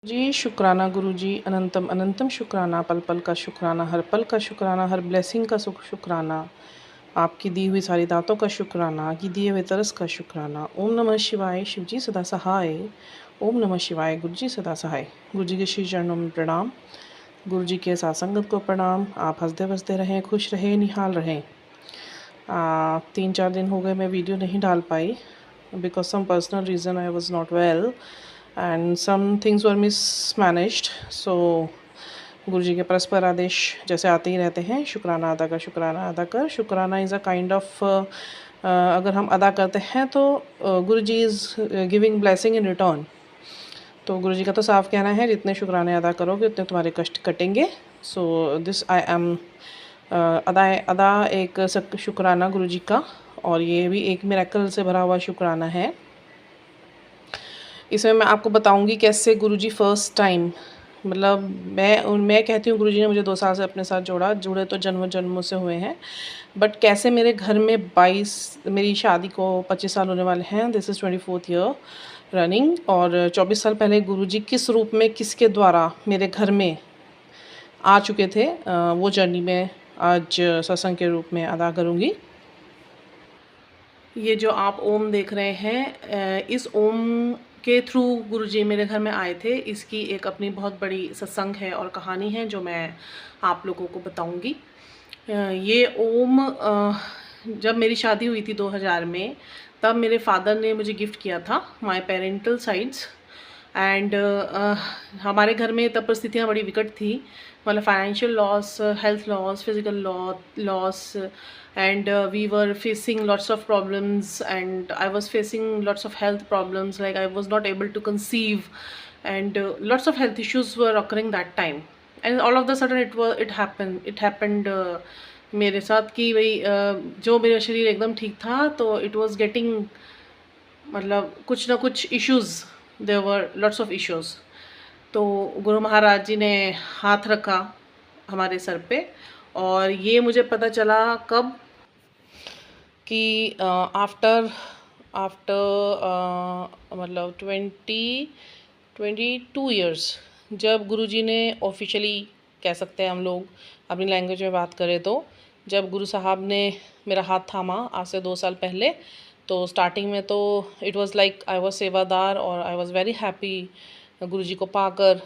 जी शुक्राना गुरु जी, अनंतम अनंतम शुक्राना, पल पल का शुक्राना, हर पल का शुक्राना, हर ब्लेसिंग का शुक्राना, आपकी दी हुई सारी दातों का शुक्राना, आपकी दिए हुए तरस का शुक्राना। ओम नमः शिवाय, शिव जी सदा सहाय। ओम नमः शिवाय, गुरु जी सदा सहाय। गुरु जी के श्री चरणों में प्रणाम, गुरु जी के साथ संगत को प्रणाम। आप हंसते बसते रहें, खुश रहें, निहाल रहें। 3-4 दिन हो गए मैं वीडियो नहीं डाल पाई because some personal reason I was not well and some things were mismanaged. So Guru ji के परस्पर आदेश जैसे आते ही रहते हैं, शुक्राना अदा कर, शुक्राना अदा कर। शुक्राना इज़ अ काइंड ऑफ अगर हम अदा करते हैं तो Guru ji is giving blessing in return. तो गुरु जी का तो साफ कहना है, जितने शुक्राने अदा करोगे उतने तुम्हारे कष्ट कटेंगे। सो दिस आई एम अदा एक शुक्राना गुरु जी का, और ये भी एक मिरेकल से भरा हुआ शुक्राना है। इसमें मैं आपको बताऊंगी कैसे गुरुजी फर्स्ट टाइम, मतलब मैं कहती हूँ गुरुजी ने मुझे 2 साल से अपने साथ जोड़ा, जुड़े तो जन्मों जन्मों से हुए हैं, बट कैसे मेरे घर में 22 मेरी शादी को 25 साल होने वाले हैं, this is 24th year running, और 24 साल पहले गुरुजी किस रूप में किसके द्वारा मेरे घर में आ चुके थे, वो जर्नी मैं आज सत्संग के रूप में अदा करूँगी। ये जो आप ओम देख रहे हैं, इस ओम के थ्रू गुरुजी मेरे घर में आए थे। इसकी एक अपनी बहुत बड़ी सत्संग है और कहानी है जो मैं आप लोगों को बताऊंगी। ये ओम जब मेरी शादी हुई थी 2000 में, तब मेरे फादर ने मुझे गिफ्ट किया था, माय पेरेंटल साइड्स। एंड हमारे घर में तब परिस्थितियाँ बड़ी विकट थी, मतलब financial loss, health loss, physical loss, and we were facing lots of problems, and I was facing lots of health problems, like I was not able to conceive, and lots of health issues were occurring that time. And all of the sudden it happened मेरे साथ कि भाई जो मेरा शरीर एकदम ठीक था, तो it was getting, मतलब कुछ ना कुछ issues, there were lots of issues। तो गुरु महाराज जी ने हाथ रखा हमारे सर पे, और ये मुझे पता चला कब कि आफ्टर आफ्टर मतलब 22 ईयर्स, जब गुरुजी ने ऑफिशियली, कह सकते हैं हम लोग अपनी लैंग्वेज में बात करें तो, जब गुरु साहब ने मेरा हाथ थामा आज से 2 साल पहले, तो स्टार्टिंग में तो it was like I was सेवादार, और आई वाज वेरी हैप्पी गुरुजी को पाकर,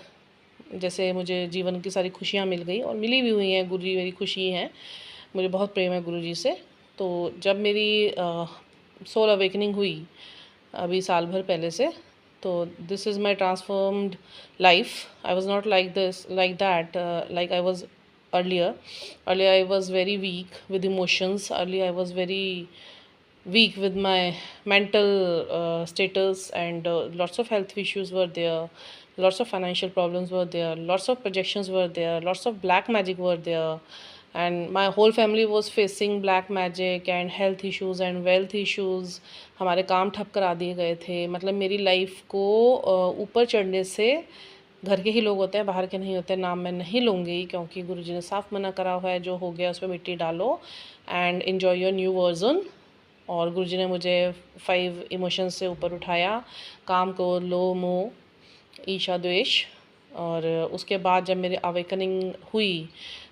जैसे मुझे जीवन की सारी खुशियाँ मिल गई, और मिली भी हुई हैं। गुरुजी मेरी खुशी हैं, मुझे बहुत प्रेम है गुरुजी से। तो जब मेरी सोल अवेकनिंग हुई अभी साल भर पहले से, तो this is my transformed life. I was not like this like that like I was earlier I was very weak with emotions, earlier I was very weak with my mental status, and lots of health issues were there, lots of financial problems were there, lots of projections were there, lots of black magic were there, and my whole family was facing black magic and health issues and wealth issues। हमारे काम ठप करा दिए गए थे, मतलब मेरी life को ऊपर चढ़ने से घर के ही लोग होते हैं, बाहर के नहीं होते। नाम मैं नहीं लूँगी क्योंकि गुरुजी ने साफ मना करा हुआ है, जो हो गया उस पर मिट्टी डालो and enjoy your new version. और गुरुजी ने मुझे 5 इमोशंस से ऊपर उठाया, काम, क्रोध, लोभ, मोह, ईर्ष्या, द्वेष। और उसके बाद जब मेरी अवेकनिंग हुई,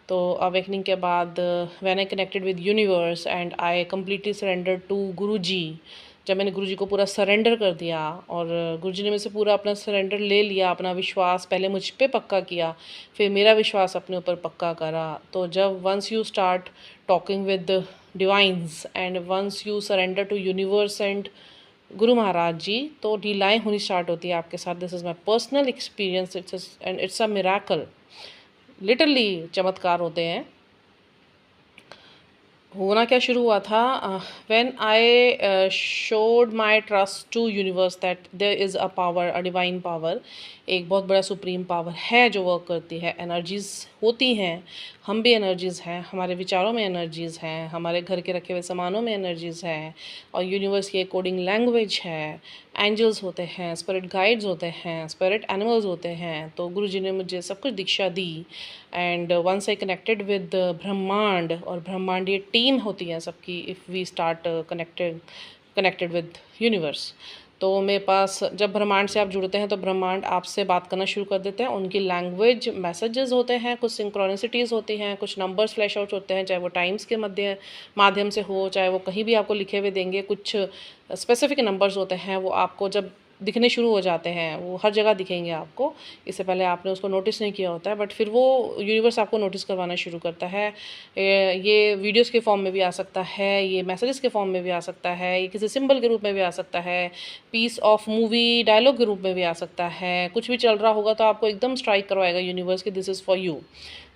तो अवेकनिंग के बाद when I connected with universe and I completely surrender to Guruji, जब मैंने गुरुजी को पूरा सरेंडर कर दिया, और गुरुजी ने मुझसे पूरा अपना सरेंडर ले लिया, अपना विश्वास पहले मुझ पे पक्का किया, फिर मेरा विश्वास अपने ऊपर पक्का करा। तो जब once you start talking with divines and once you surrender to universe and guru Maharaj जी, तो लीलाएँ होनी स्टार्ट होती है आपके साथ। This is my personal experience, it's a miracle, literally चमत्कार होते हैं। होना क्या शुरू हुआ था, when I showed my trust to universe that there is a power, a divine power, एक बहुत बड़ा सुप्रीम पावर है जो वर्क करती है। एनर्जीज़ होती हैं, हम भी एनर्जीज़ हैं, हमारे विचारों में एनर्जीज़ हैं, हमारे घर के रखे हुए सामानों में एनर्जीज़ हैं, और यूनिवर्स की अकॉर्डिंग लैंग्वेज है। एंजल्स होते हैं, स्पिरिट गाइड्स होते हैं, स्पिरिट एनिमल्स होते हैं। तो गुरुजी ने मुझे सब कुछ दीक्षा दी, and once I connected with ब्रह्मांड, और ब्रह्मांडीय टीम होती है सबकी, if we start connected with universe. तो मेरे पास जब ब्रह्मांड से आप जुड़ते हैं तो ब्रह्मांड आपसे बात करना शुरू कर देते हैं। उनकी लैंग्वेज मैसेजेस होते हैं, कुछ सिंक्रोनिसिटीज़ होती हैं, कुछ नंबर्स फ्लैश आउट होते हैं, चाहे वो टाइम्स के माध्यम से हो, चाहे वो कहीं भी आपको लिखे हुए देंगे। कुछ स्पेसिफिक नंबर्स होते हैं, वो आपको जब दिखने शुरू हो जाते हैं, वो हर जगह दिखेंगे आपको। इससे पहले आपने उसको नोटिस नहीं किया होता है, बट फिर वो यूनिवर्स आपको नोटिस करवाना शुरू करता है। ये वीडियोस के फॉर्म में भी आ सकता है, ये मैसेजेस के फॉर्म में भी आ सकता है, ये किसी सिंबल के रूप में भी आ सकता है, पीस ऑफ मूवी डायलॉग के रूप में भी आ सकता है। कुछ भी चल रहा होगा तो आपको एकदम स्ट्राइक करवाएगा यूनिवर्स कि this is for you,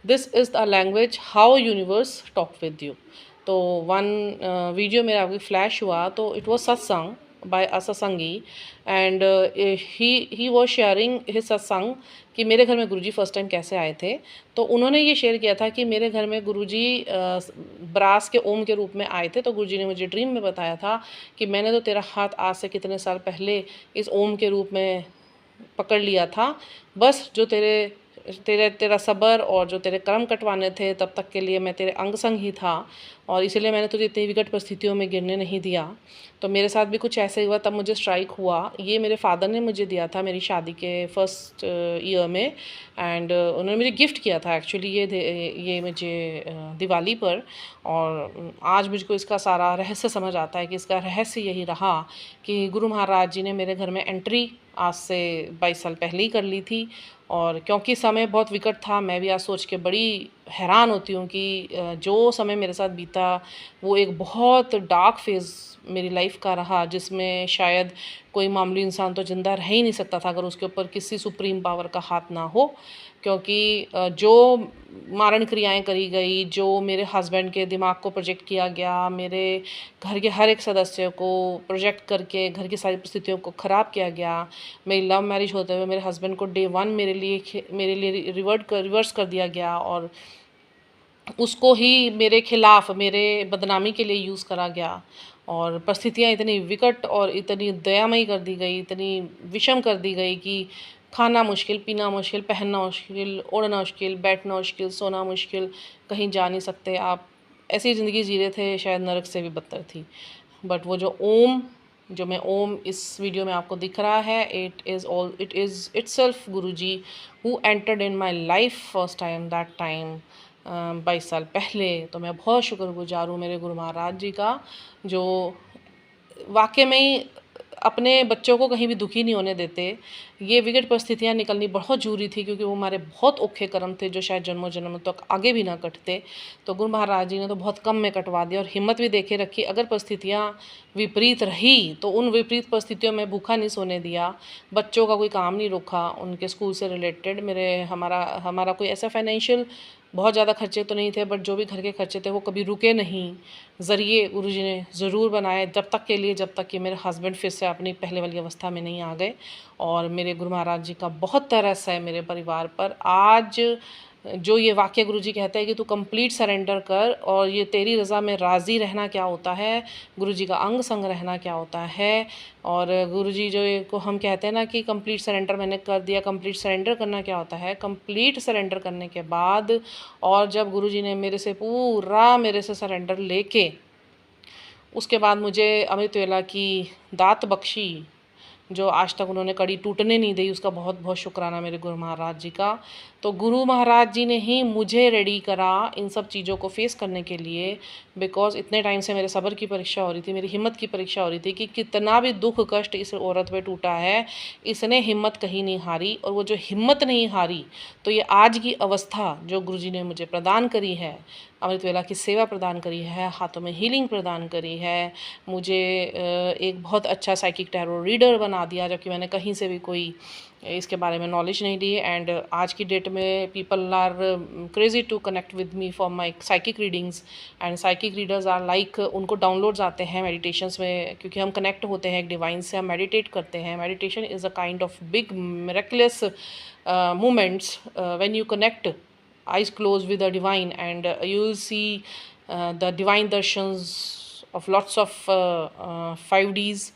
this is the language how universe talk with you. तो वन वीडियो मेरा अभी फ्लैश हुआ, तो इट वॉज सत्संग बाय अ सत्संगी, and he was sharing his सत्संग कि मेरे घर में गुरुजी फर्स्ट टाइम कैसे आए थे। तो उन्होंने ये शेयर किया था कि मेरे घर में गुरुजी ब्रास के ओम के रूप में आए थे। तो गुरुजी ने मुझे ड्रीम में बताया था कि मैंने तो तेरा हाथ आज से कितने साल पहले इस ओम के रूप में पकड़ लिया था, बस जो तेरा सब्र और जो तेरे कर्म कटवाने थे तब तक के लिए मैं तेरे अंग संग ही था, और इसीलिए मैंने तुझे इतनी विकट परिस्थितियों में गिरने नहीं दिया। तो मेरे साथ भी कुछ ऐसे हुआ, तब मुझे स्ट्राइक हुआ। ये मेरे फादर ने मुझे दिया था मेरी शादी के फर्स्ट ईयर में, एंड उन्होंने मुझे गिफ्ट किया था एक्चुअली ये मुझे दिवाली पर। और आज मुझको इसका सारा रहस्य समझ आता है कि इसका रहस्य यही रहा कि गुरु महाराज जी ने मेरे घर में एंट्री आज से 22 साल पहले ही कर ली थी। और क्योंकि समय बहुत विकट था, मैं भी आज सोच के बड़ी हैरान होती हूँ कि जो समय मेरे साथ बीता वो एक बहुत डार्क फेज़ मेरी लाइफ का रहा, जिसमें शायद कोई मामूली इंसान तो ज़िंदा रह ही नहीं सकता था अगर उसके ऊपर किसी सुप्रीम पावर का हाथ ना हो। क्योंकि जो मारण क्रियाएं करी गई, जो मेरे हस्बैंड के दिमाग को प्रोजेक्ट किया गया, मेरे घर के हर एक सदस्य को प्रोजेक्ट करके घर की सारी परिस्थितियों को ख़राब किया गया। मेरी लव मैरिज होते हुए मेरे हस्बैंड को डे 1 मेरे लिए रिवर्स कर दिया गया, और उसको ही मेरे खिलाफ मेरे बदनामी के लिए यूज़ करा गया। और परिस्थितियाँ इतनी विकट और इतनी दयामयी कर दी गई, इतनी विषम कर दी गई कि खाना मुश्किल, पीना मुश्किल, पहनना मुश्किल, ओढ़ना मुश्किल, बैठना मुश्किल, सोना मुश्किल, कहीं जा नहीं सकते आप। ऐसी ज़िंदगी जी रहे थे, शायद नरक से भी बदतर थी। बट वो जो मैं ओम इस वीडियो में आपको दिख रहा है, it is itself Guruji who entered in my life first time that time 22 साल पहले। तो मैं बहुत शुक्रगुजार हूँ मेरे गुरु महाराज जी का, जो वाक़ई में ही अपने बच्चों को कहीं भी दुखी नहीं होने देते। ये विकट परिस्थितियाँ निकलनी बहुत ज़रूरी थी, क्योंकि वो हमारे बहुत औखे कर्म थे जो शायद जन्मों-जन्मों तक आगे भी ना कटते। तो गुरु महाराज जी ने तो बहुत कम में कटवा दिया, और हिम्मत भी देके रखी। अगर परिस्थितियाँ विपरीत रही तो उन विपरीत परिस्थितियों में भूखा नहीं सोने दिया, बच्चों का कोई काम नहीं रोका, उनके स्कूल से रिलेटेड हमारा कोई ऐसा फाइनेंशियल बहुत ज़्यादा खर्चे तो नहीं थे, बट जो भी घर के खर्चे थे वो कभी रुके नहीं। ज़रिए गुरुजी ने ज़रूर बनाए, जब तक कि मेरे हस्बैंड फिर से अपनी पहले वाली अवस्था में नहीं आ गए। और मेरे गुरु महाराज जी का बहुत तरस है मेरे परिवार पर। आज जो ये वाक्य गुरुजी कहते हैं कि तू कंप्लीट सरेंडर कर, और ये तेरी रज़ा में राज़ी रहना क्या होता है, गुरुजी का अंग संग रहना क्या होता है। और गुरुजी जो ये को हम कहते हैं ना कि कंप्लीट सरेंडर मैंने कर दिया, कंप्लीट सरेंडर करना क्या होता है। कंप्लीट सरेंडर करने के बाद, और जब गुरुजी ने मेरे से सरेंडर लेके उसके बाद मुझे अमृत वेला की दात बख्शी, जो आज तक उन्होंने कड़ी टूटने नहीं दी, उसका बहुत बहुत शुक्राना मेरे गुरु महाराज जी का। तो गुरु महाराज जी ने ही मुझे रेडी करा इन सब चीज़ों को फेस करने के लिए, बिकॉज़ इतने टाइम से मेरे सब्र की परीक्षा हो रही थी, मेरी हिम्मत की परीक्षा हो रही थी कि कितना भी दुख कष्ट इस औरत पे टूटा है, इसने हिम्मत कहीं नहीं हारी। और वो जो हिम्मत नहीं हारी, तो ये आज की अवस्था जो गुरुजी ने मुझे प्रदान करी है, अमृत वेला की सेवा प्रदान करी है, हाथों में हीलिंग प्रदान करी है, मुझे एक बहुत अच्छा साइकिक टैरो रीडर बना दिया, जबकि मैंने कहीं से भी कोई इसके बारे में नॉलेज नहीं ली। एंड आज की डेट में people are crazy to connect with me for my psychic readings, and psychic readers are like, उनको डाउनलोड्स आते हैं मेडिटेशंस में, क्योंकि हम कनेक्ट होते हैं एक डिवाइन से, हम मेडिटेट करते हैं। Meditation is a kind of big miraculous moments when you connect eyes closed with the divine, and you will see the divine darshans of lots of 5Ds।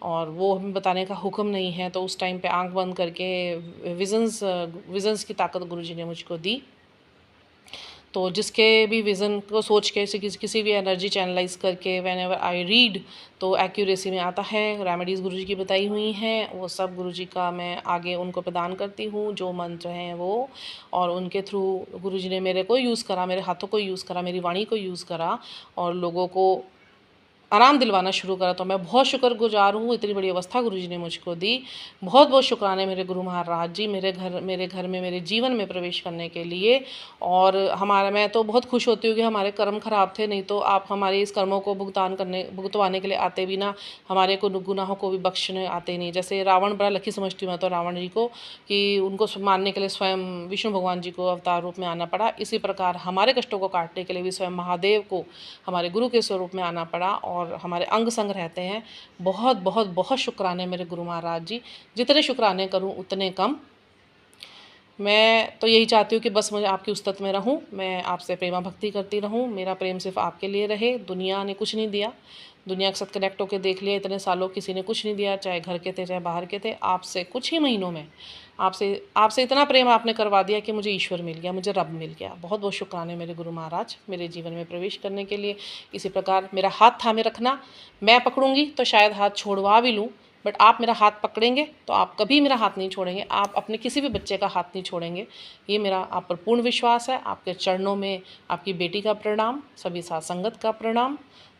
और वो हमें बताने का हुक्म नहीं है, तो उस टाइम पे आंख बंद करके विज़न्स की ताकत गुरुजी ने मुझको दी। तो जिसके भी विज़न को सोच के किसी भी एनर्जी चैनलाइज करके व्हेन एवर आई रीड तो एक्यूरेसी में आता है। रेमेडीज़ गुरुजी की बताई हुई हैं वो सब गुरुजी का मैं आगे उनको प्रदान करती हूँ, जो मंत्र हैं वो, और उनके थ्रू गुरुजी ने मेरे को यूज़ करा, मेरे हाथों को यूज़ करा, मेरी वाणी को यूज़ करा और लोगों को आराम दिलवाना शुरू करा। तो मैं बहुत शुक्रगुजार हूँ, इतनी बड़ी अवस्था गुरुजी ने मुझको दी। बहुत बहुत शुक्राने मेरे गुरु महाराज जी, मेरे घर में, मेरे जीवन में प्रवेश करने के लिए। और मैं तो बहुत खुश होती हूँ कि हमारे कर्म खराब थे, नहीं तो आप हमारे इस कर्मों को भुगतवाने के लिए आते भी ना, हमारे को गुनाहों को भी बख्शने आते नहीं। जैसे रावण बड़ा लकी समझती हूँ मैं तो रावण जी को, कि उनको मारने के लिए स्वयं विष्णु भगवान जी को अवतार रूप में आना पड़ा। इसी प्रकार हमारे कष्टों को काटने के लिए भी स्वयं महादेव को हमारे गुरु के स्वरूप में आना पड़ा और हमारे अंग संग रहते हैं। बहुत बहुत बहुत शुक्राने मेरे गुरु महाराज जी, जितने शुक्राने करूं उतने कम। मैं तो यही चाहती हूँ कि बस मुझे आपकी उस्तत में रहूँ, मैं आपसे प्रेमा भक्ति करती रहूँ, मेरा प्रेम सिर्फ आपके लिए रहे। दुनिया ने कुछ नहीं दिया, दुनिया के साथ कनेक्ट होकर देख लिया इतने सालों, किसी ने कुछ नहीं दिया, चाहे घर के थे चाहे बाहर के थे। आपसे कुछ ही महीनों में आपसे इतना प्रेम आपने करवा दिया कि मुझे ईश्वर मिल गया, मुझे रब मिल गया। बहुत बहुत शुक्राने मेरे गुरु महाराज मेरे जीवन में प्रवेश करने के लिए। इसी प्रकार मेरा हाथ थामे रखना, मैं पकड़ूंगी तो शायद हाथ छोड़वा भी लूँ, बट आप मेरा हाथ पकड़ेंगे तो आप कभी मेरा हाथ नहीं छोड़ेंगे, आप अपने किसी भी बच्चे का हाथ नहीं छोड़ेंगे। ये मेरा आप पर पूर्ण विश्वास है। आपके चरणों में आपकी बेटी का प्रणाम, सभी साथ संगत का प्रणाम,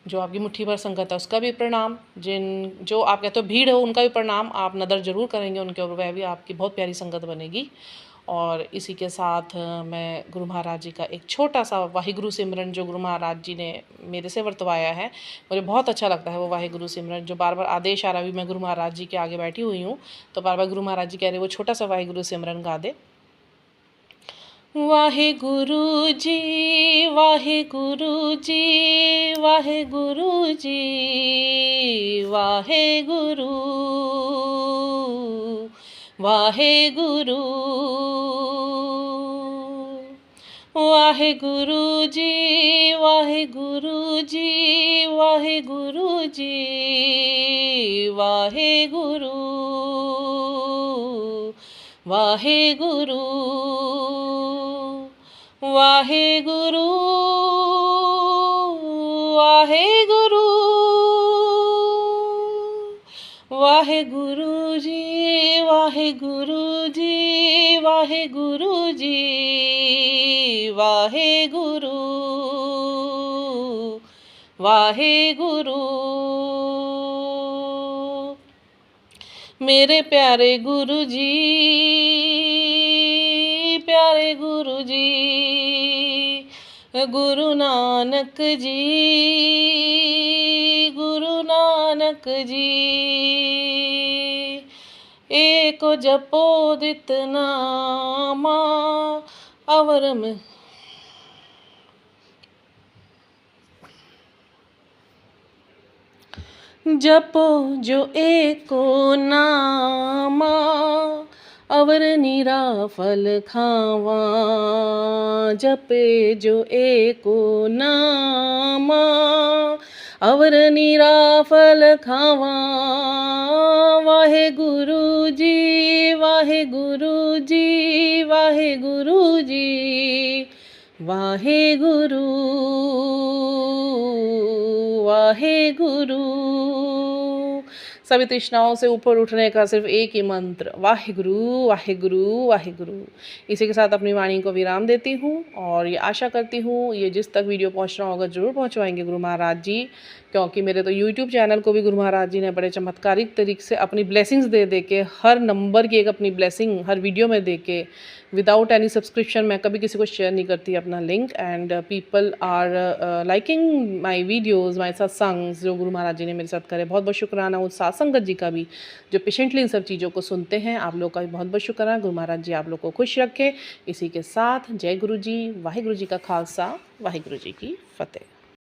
जो आपकी मुट्ठी भर संगत है उसका भी प्रणाम, जो आप कहते हो भीड़ हो उनका भी प्रणाम। आप नज़र ज़रूर करेंगे उनके ऊपर, वह भी आपकी बहुत प्यारी संगत बनेगी। और इसी के साथ मैं गुरु महाराज जी का एक छोटा सा वाहिगुरु सिमरन जो गुरु महाराज जी ने मेरे से वर्तवाया है, मुझे बहुत अच्छा लगता है वो वाहिगुरु सिमरन, जो बार बार आदेश आ रहा है। भी मैं गुरु महाराज जी के आगे बैठी हुई हूँ तो बार बार गुरु महाराज जी कह रहे वो छोटा सा वाहिगुरु सिमरन गा दे। वाहिगुरु जी वाहिगुरु जी वाहिगुरु जी वाहिगुरु वाहिगुरु वाहिगुरु जी वाहिगुरु जी वाहिगुरु जी वाहिगुरु वाहिगुरु वाहिगुरु वाहिगुरु वाहिगुरु जी वाहिगुरु जी वाहिगुरु जी वाहिगुरु वाहिगुरु। मेरे प्यारे गुरु जी, प्यारे गुरु जी, गुरु नानक जी, गुरु नानक जी, एको जपो दित नामा अवर में। जपो जो एको नामा अवर निरा फल खावा, जपे जो एको नामा अवर निरा फल खावा। वाहे गुरु जी वाहे गुरु जी वाहे गुरु जी वाहे गुरु वाहे गुरु। सभी तृष्णाओं से ऊपर उठने का सिर्फ एक ही मंत्र, वाहिगुरु वाहिगुरु वाहिगुरु। इसी के साथ अपनी वाणी को विराम देती हूँ और ये आशा करती हूँ ये जिस तक वीडियो पहुँचना होगा ज़रूर पहुँचवाएंगे गुरु महाराज जी, क्योंकि मेरे तो यूट्यूब चैनल को भी गुरु महाराज जी ने बड़े चमत्कारिक तरीके से अपनी ब्लेसिंग्स दे के, हर नंबर की एक अपनी ब्लेसिंग हर वीडियो में दे के, विदाउट एनी सब्सक्रिप्शन मैं कभी किसी को शेयर नहीं करती अपना link. And people are liking my videos, my सत्संग्स जो गुरु महाराज जी ने मेरे साथ करे। बहुत बहुत शुक्राना उस साथ संगत जी का भी जो पेशेंटली इन सब चीज़ों को सुनते हैं। आप लोग का भी बहुत बहुत शुक्राना। गुरु महाराज जी आप लोग को खुश रखे। इसी के साथ जय गुरु जी, वाहिगुरु जी का खालसा, वाहिगुरु जी की फतेह।